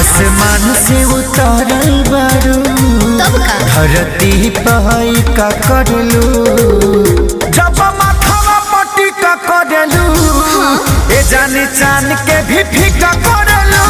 आसमान से उतरल बारू तब का धरती पहाई का करलू जब माथवा पट्टी का करलू ए जाने चान के भी फीका करलू